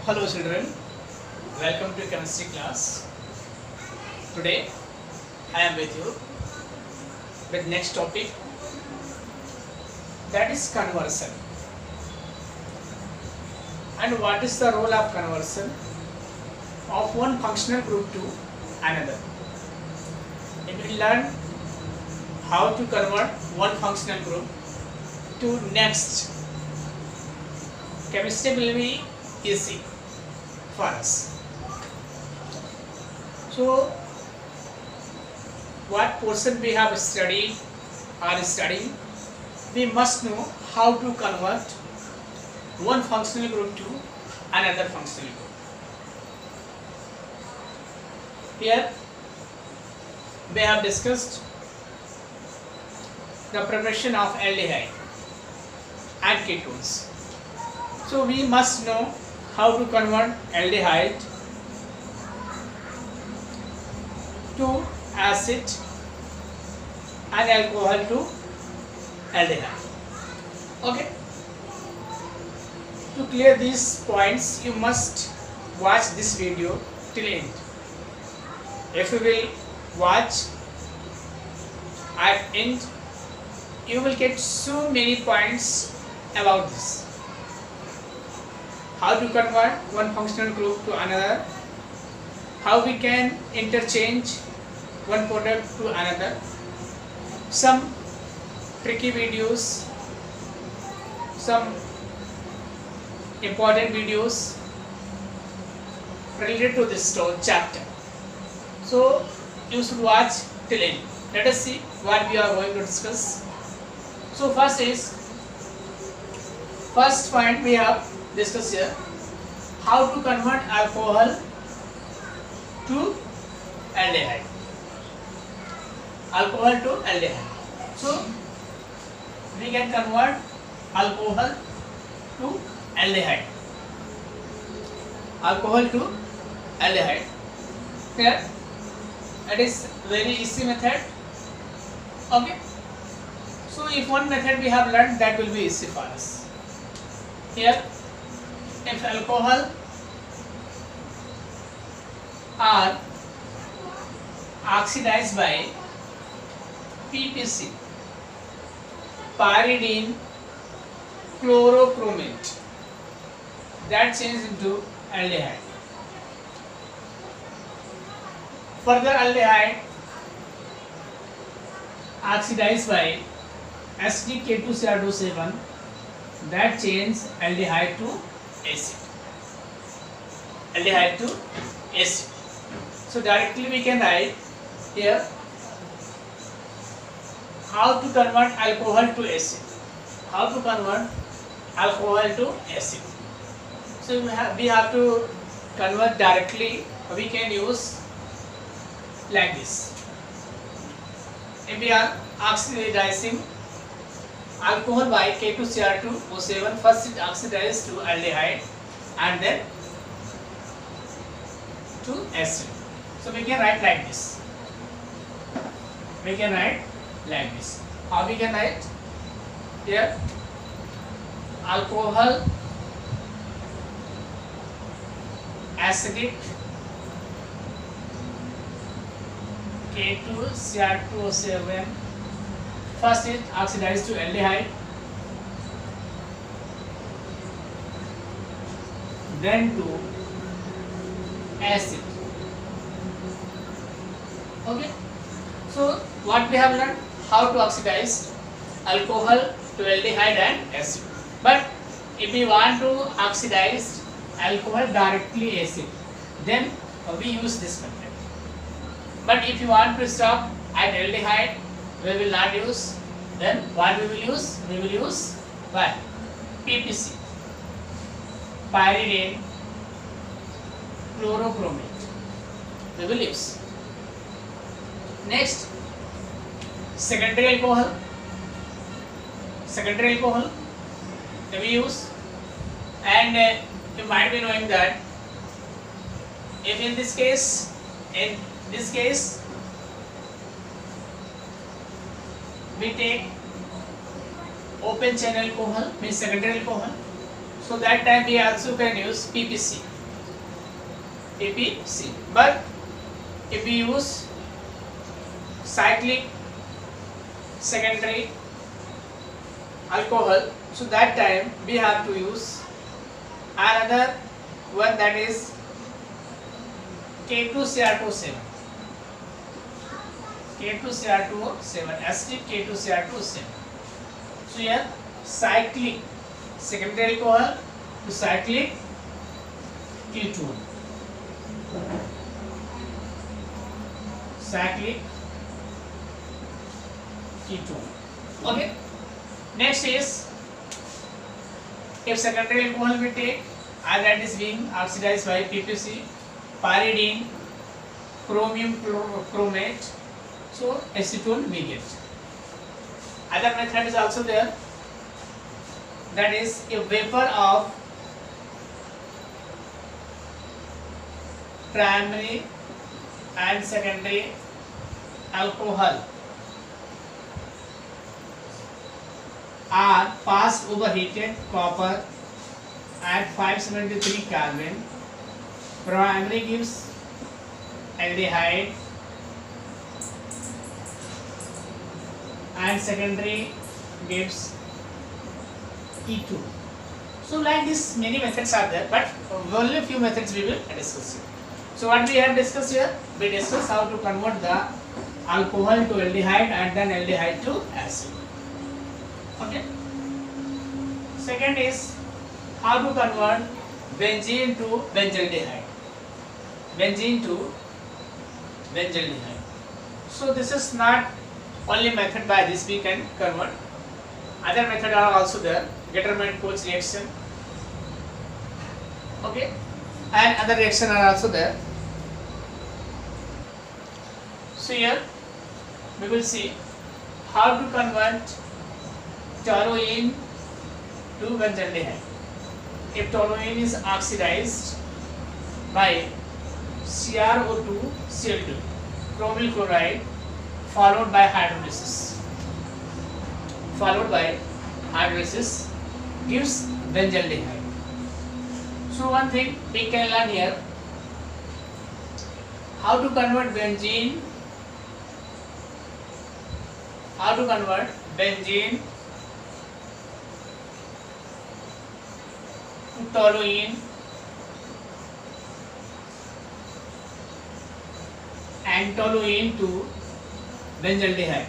Hello children, welcome to chemistry class. Today I am with you with next topic, that is conversion. And what is the role of conversion of one functional group to another? And we learn how to convert one functional group to next. Chemistry will be easy for us. So what portion we have studied or studying, we must know how to convert one functional group to another functional group. Here we have discussed the preparation of aldehyde and ketones. So we must know how to convert aldehyde to acid and alcohol to aldehyde. Okay. To clear these points, you must watch this video till end. If you will watch at end, you will get so many points about this. How to convert one functional group to another, how we can interchange one product to another, some tricky videos, some important videos related to this chapter. So you should watch till end. Let us see what we are going to discuss. So first point we have discussed here, how to convert alcohol to aldehyde. Alcohol to aldehyde. So we can convert alcohol to aldehyde. Alcohol to aldehyde. Here, it is very easy method. Okay. So if one method we have learned, that will be easy for us. Here, if alcohol are oxidized by PPC, pyridine chlorochromate, that changes into aldehyde. Further, aldehyde oxidized by SdK2Cr27, that changes aldehyde to acid. Aldehyde to acid. So directly we can write here how to convert alcohol to acid. How to convert alcohol to acid. So we have to convert directly. We can use like this. If we are oxidizing alcohol by K2Cr2O7, first it oxidizes to aldehyde and then to acid. So we can write like this. We can write like this. How we can write? Here, alcohol acidic K2Cr2O7, first it oxidizes to aldehyde, then to acid. Okay. So what we have learned, how to oxidize alcohol to aldehyde and acid. But if we want to oxidize alcohol directly acid, then we use this method. But if you want to stop at aldehyde, we will not use. Then what we will use? We will use what? PPC, pyridine chlorochromate. We will use. Next, secondary alcohol. Secondary alcohol we use, and you might be knowing that if in this case we take open channel alcohol, means secondary alcohol, so that time we also can use PPC, PPC. But if we use cyclic secondary alcohol, so that time we have to use another one, that is K2Cr27. K2Cr27, acidic K2Cr27. So here cyclic secondary alcohol to cyclic ketone. Cyclic ketone. Okay. Next is, if secondary alcohol we take, as that is being oxidized by PPC, pyridine, chromium chromate, so acetone we get. Other method is also there, that is a vapor of primary and secondary alcohol are passed over heated copper at 573 Kelvin. Primary gives aldehyde and secondary gives E2. So like this, many methods are there, but only a few methods we will discuss here. So what we have discussed here, we discussed how to convert the alcohol to aldehyde and then aldehyde to acid. Okay. Second is how to convert benzene to benzaldehyde. Benzene to benzaldehyde. So this is not only method, by this we can convert. Other method are also there. Getterman-Koch reaction. Okay. And other reaction are also there. So here we will see how to convert toluene to benzaldehyde. If toluene is oxidized by CrO2 Cl2, chromyl chloride, followed by hydrolysis, gives benzaldehyde. So one thing we can learn here, how to convert benzene to toluene and toluene to benzaldehyde.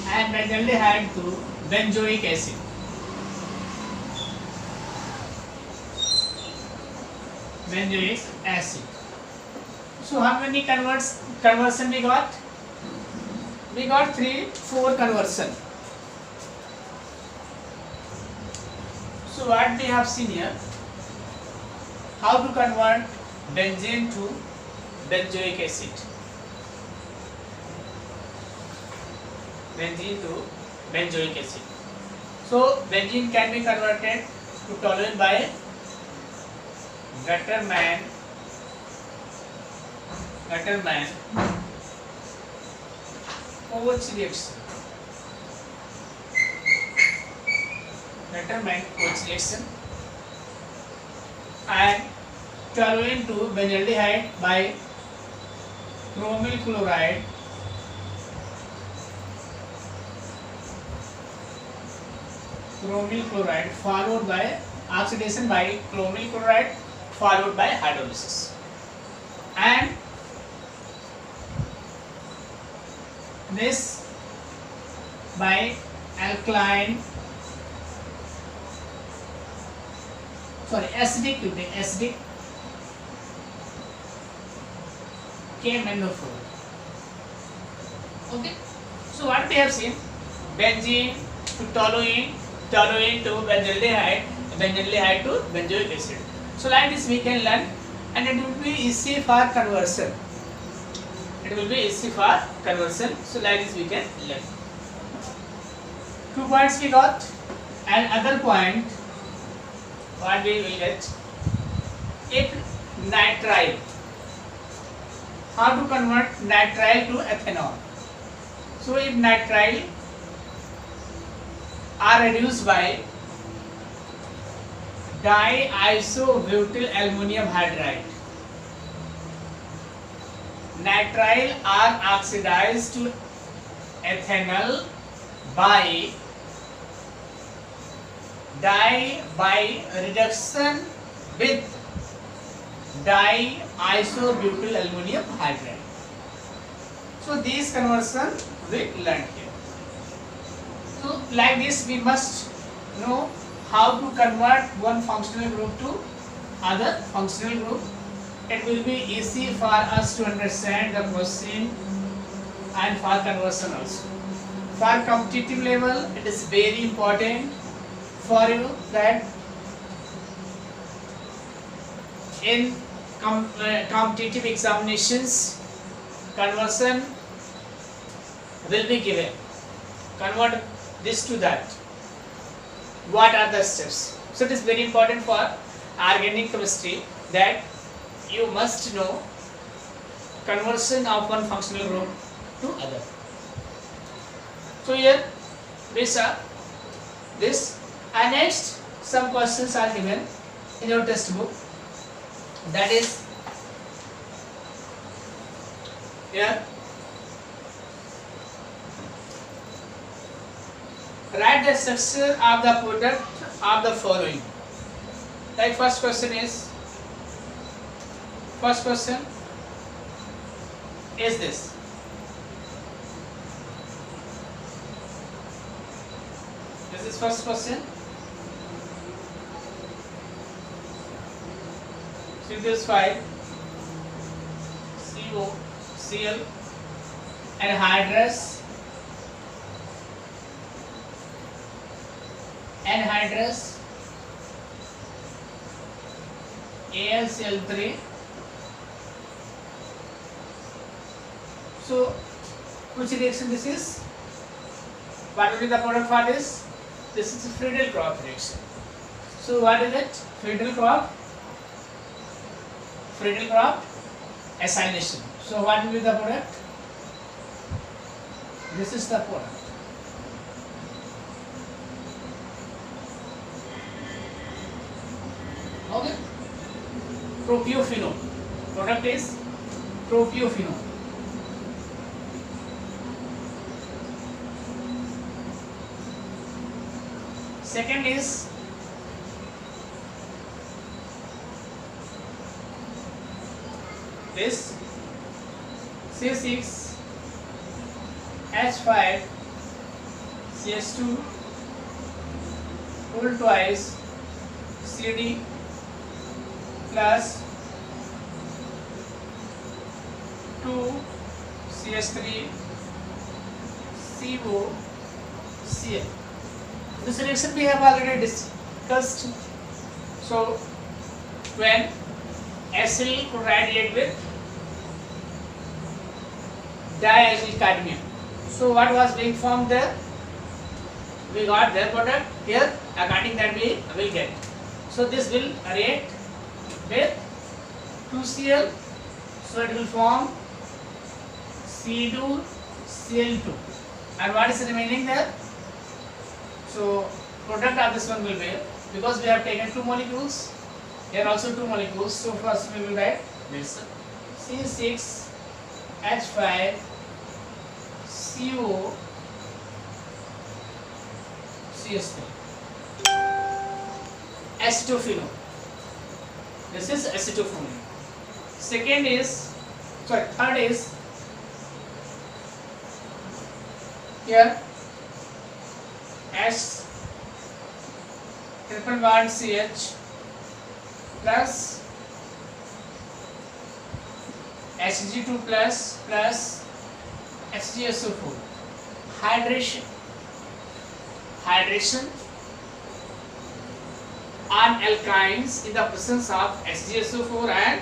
And benzaldehyde to benzoic acid. So how many conversion we got? We got 4 conversion. So what we have seen here, how to convert benzene to benzoic acid. So benzene can be converted to toluene by Getterman Koch reaction. And toluene to benzaldehyde by chromyl chloride followed by oxidation by chromyl chloride followed by hydrolysis, and this by acidic KMnO4. Okay, so what we have seen, benzene to toluene to benzaldehyde to benzoic acid. So like this we can learn, and it will be easy for conversion. So like this we can learn. 2 points we got, and other point what we will get, if nitrile, how to convert nitrile to ethanol. So if nitrile are reduced by diisobutyl ammonium hydride. Nitrile are oxidized to ethanol by reduction with diisobutyl ammonium hydride. So these conversion we learned here. So like this we must know how to convert one functional group to other functional group. It will be easy for us to understand the question and for conversion also. For competitive level, it is very important for you that in competitive examinations, conversion will be given. Convert this to that. What are the steps? So it is very important for organic chemistry that you must know conversion of one functional group to other. So here these are this, and next some questions are given in your textbook. That is here. Write the structure of the product of the following. Like first question is this. This is first question. So this 5 COCl anhydrous AlCl3. So which reaction this is? What will be the product for this? This is a Friedel-Crop reaction. So what is it? Friedel-Crop acylation. So what will be the product? This is the product. Okay. Propiophenol. Product is propiophenol. Second is this C6H5CH2 whole twice CD plus 2CH3COCl. This reaction we have already discussed. So when acyl chloride react with diacyl cadmium, so what was being formed there? We got their product here. According that we will get. So this will react with 2Cl, so it will form C2Cl2, and what is remaining there? So product of this one will be, because we have taken two molecules, here also two molecules, so first we will write this C6H5CO CH3 acetophenol. This is acetophenol. Third is here S triple bond CH plus Hg2 plus HgSO4. Hydration on alkynes in the presence of HgSO4 and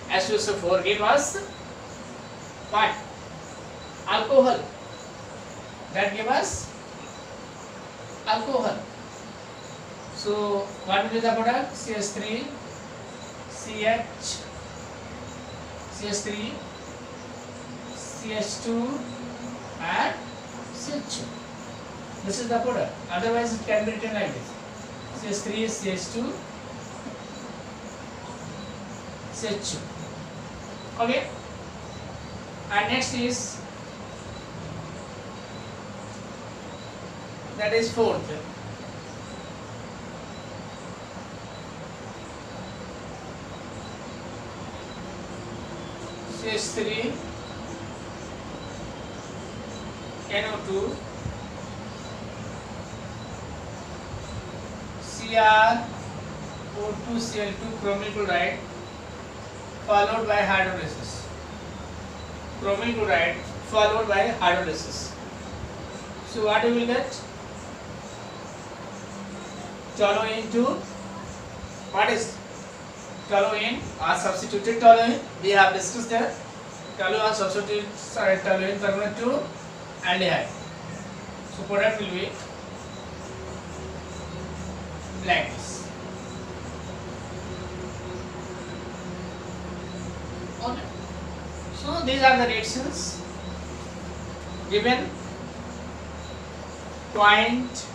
HgSO4 give us what? Alcohol. That give us alcohol. So what will be the product? CH3, CH, CH3, CH2 and CH2. This is the product. Otherwise, it can be written like this: CH3, CH2, CH2. Okay. And next is, that is fourth. CH3, NO2, CrO2, Cl2, chromyl chloride, followed by hydrolysis. Chromyl chloride followed by hydrolysis. So what you will get? Toluene to, what is toluene or substituted toluene? We have discussed that. Toluene or substituted toluene carbonate to aldehyde. So product will be like this. Okay. So these are the reactions given. Point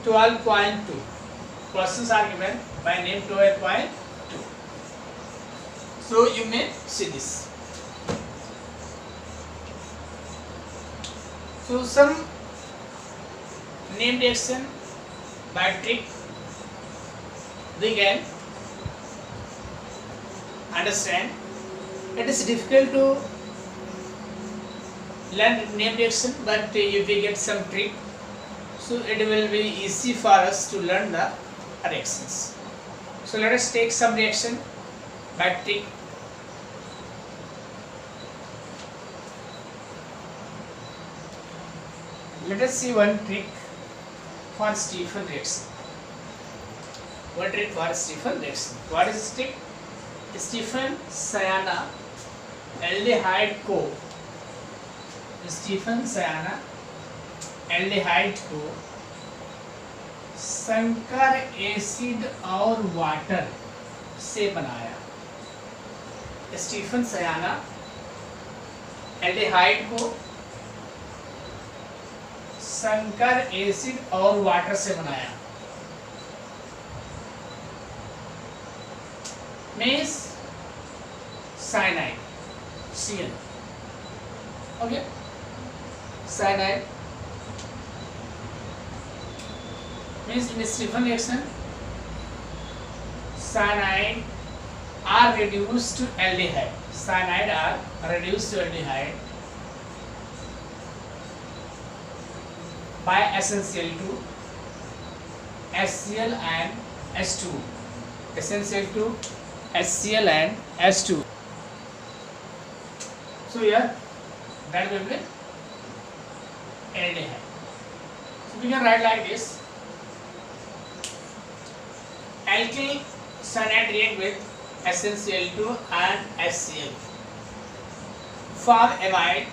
12.2. Questions are given by name 12.2. So you may see this. So some name reaction by trick we can understand. It is difficult to learn name reaction, but if we get some trick, so it will be easy for us to learn the reactions. So let us take some reaction by trick. Let us see one trick for Stephen reaction. One trick for Stephen reaction. What is this trick? Stephen cyana aldehyde को, Stephen cyana aldehyde को संकर acid और water से बनाया. Stephen सयाना aldehyde को संकर acid और water से बनाया. Means cyanide, Cl. Okay, cyanide means in Stephen reaction, cyanide are reduced to aldehyde. Cyanide are reduced to aldehyde by SnCl2, HCl and H2. SnCl2, HCl and H2. So here that will be aldehyde. So we can write like this. Alkyl cyanide react with SnCl2 and HCl, form amide,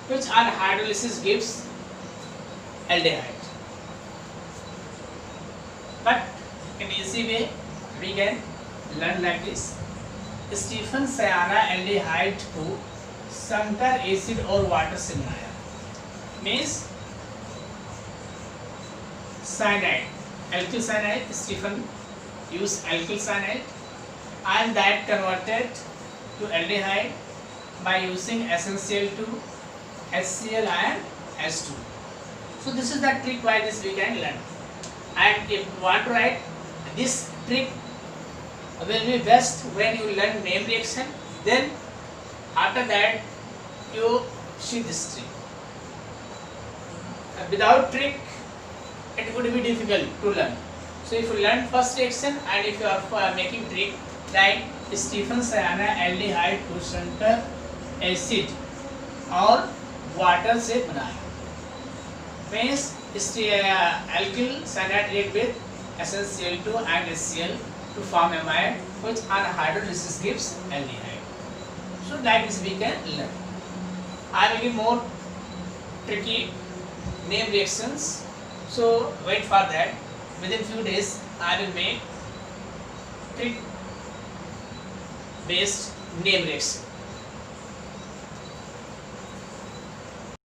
which on hydrolysis gives aldehyde. But in easy way we can learn like this. Stephen cyana aldehyde को संकर acid और water से बनाया. Means cyanide, alkyl cyanide, Stephen used alkyl cyanide and that converted to aldehyde by using SnCl2, HCl and H2. So this is the trick by this we can learn. And if you want to write, this trick will be best when you learn name reaction. Then after that you see this trick. Without trick it would be difficult to learn. So if you learn first reaction and if you are making trick like Stephen cyana aldehyde को संकर acid और water से बनाया. Means alkyl cyanide react with SnCl2 and HCl to form amide, which on hydrolysis gives aldehyde. So like this we can learn. I will give more tricky name reactions. So wait for that. Within few days I will make trick based name reaction.